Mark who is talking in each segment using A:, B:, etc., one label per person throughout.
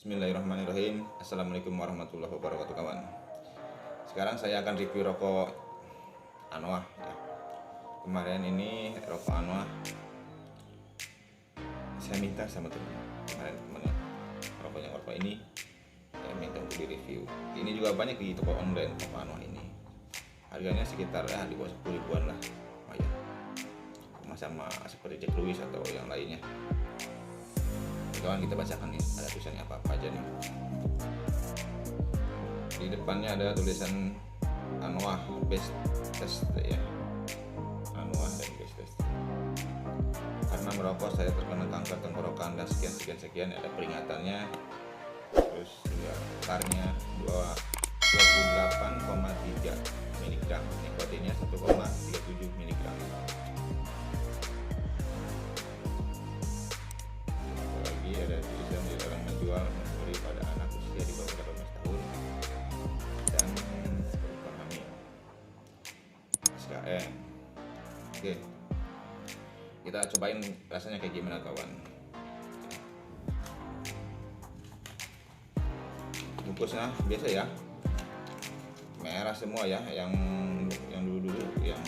A: Bismillahirrahmanirrahim. Assalamualaikum warahmatullahi wabarakatuh kawan. Sekarang saya akan review rokok Anoa ya. Kemarin ini rokok Anoa saya minta sama teman. Kemarin temannya rokok ini saya minta untuk direview. Ini juga banyak di toko online rokok Anoa ini. Harganya sekitar ya di bawah 10 ribuan lah. Oh ya. Sama seperti Jack Lewis atau yang lainnya. Kawan, kita bacakan nih ada tulisannya apa aja nih. Di depannya ada tulisan Anoa Best Test ya. Anoa dan Best Test. Karena merokok saya terkena kanker tenggorokan dan sekian ada peringatannya. Terus juga karnya 28,3 mg, nikotinnya 1,37 mg. Ada tulisan dilarang menjual memberi pada anak usia di bawah 18 tahun dan perempuan hamil. SKM. Oke, kita cobain rasanya kayak gimana kawan. Bungkusnya biasa ya, merah semua ya, yang dulu yang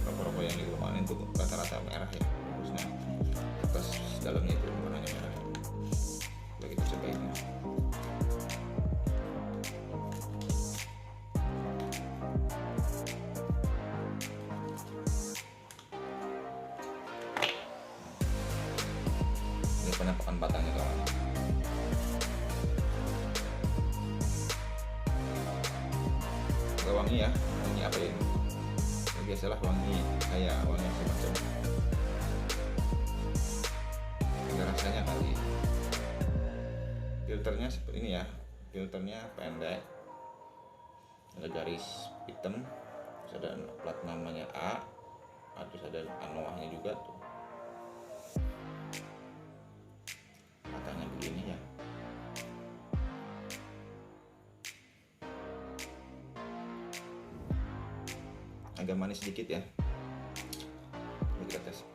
A: rokok yang di rumah itu rata-rata merah ya bungkusnya, atas dalamnya itu warnanya merah. Begitu sebaiknya. Ini penampakan batangnya kawan. Agak wangi ya, wangi apa ini? Ya, biasalah wangi kayak wangi semacam. Ada rasanya kali. Filternya seperti ini ya, filternya pendek, ada garis hitam, terus ada plat namanya A, terus ada Anoa-nya juga tuh. Katanya begini ya. Agak manis sedikit ya. Coba kita tes.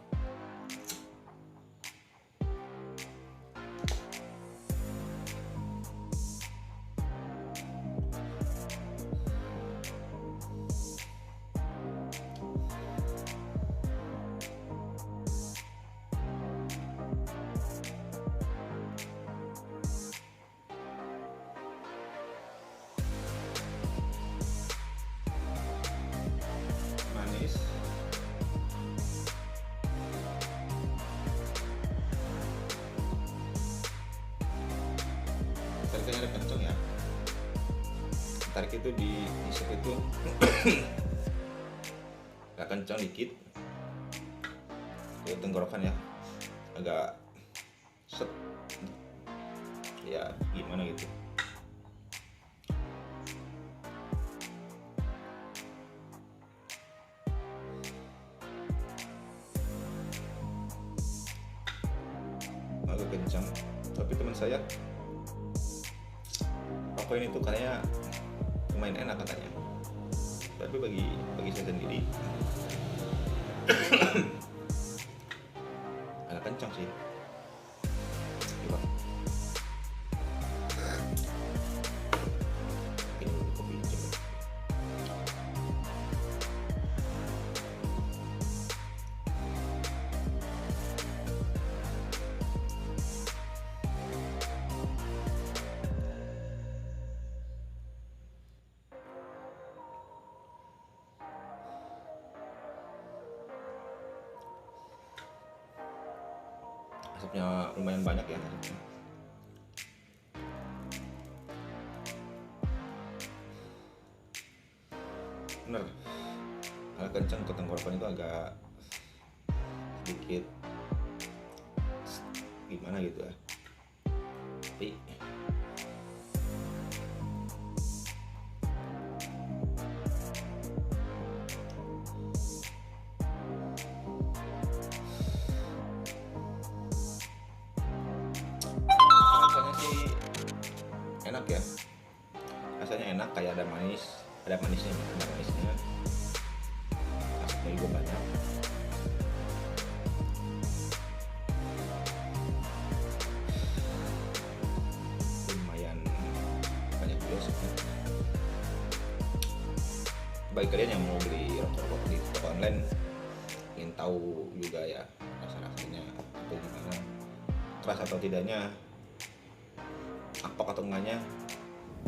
A: Manis, tariknya ada kenceng ya, tarik itu di isep itu agak kencang dikit itu tenggorokan ya, agak set ya gimana gitu. Agak kencang, tapi teman saya rokok ini tuh kayaknya lumayan enak katanya, tapi bagi saya sendiri agak kencang sih. Coba ini kopi coba. Asapnya lumayan banyak ya asapnya. Bener, agak kencang ke tenggorokan itu, agak sedikit gimana gitu ya, tapi enak ya, rasanya enak, kayak ada manisnya, asapnya juga banyak. bagi kalian yang mau beli rokok-rokok di toko online, ingin tahu juga ya rasa-rasanya atau gimana, keras atau tidaknya, apok atau enggaknya,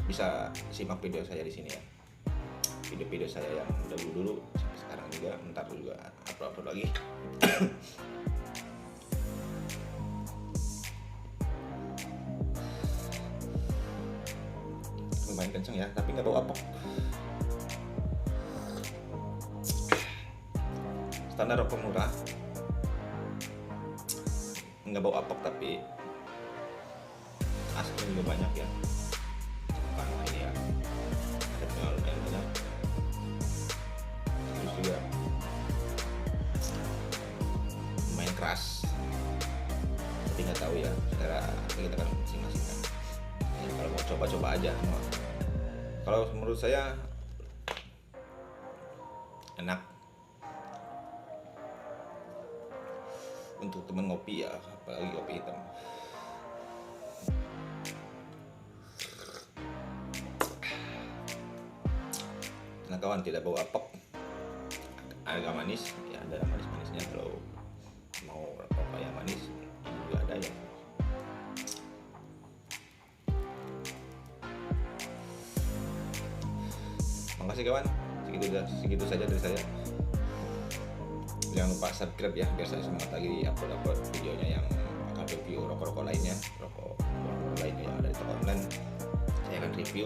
A: bisa simak video saya di sini ya. Video-video saya yang dulu sampai sekarang juga, ntar juga upload lagi. Lumayan kenceng ya, tapi nggak bau apok. Standar rokok murah, nggak bau apok tapi asapnya juga banyak ya. Bukan ini ya, asapnya lumayan banyak. Terus juga lumayan keras. Tapi nggak tahu ya, secara kita kan masing-masing kan. Ya, kalau mau coba-coba aja. Kalau menurut saya enak untuk temen ngopi ya, apalagi kopi hitam. Nah kawan, tidak bau apok, agak manis ya, ada manis-manisnya. Kalau mau rokok yang manis ini juga ada ya. Makasih kawan, segitu saja dari saya. Jangan lupa subscribe ya, biar saya semangat lagi upload videonya yang akan review rokok-rokok lainnya, rokok lainnya yang ada di toko online. Saya akan review,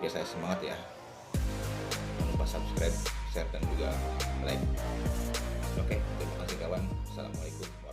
A: biar saya semangat ya. Jangan lupa subscribe, share dan juga like. Oke, terima kasih kawan. Assalamualaikum.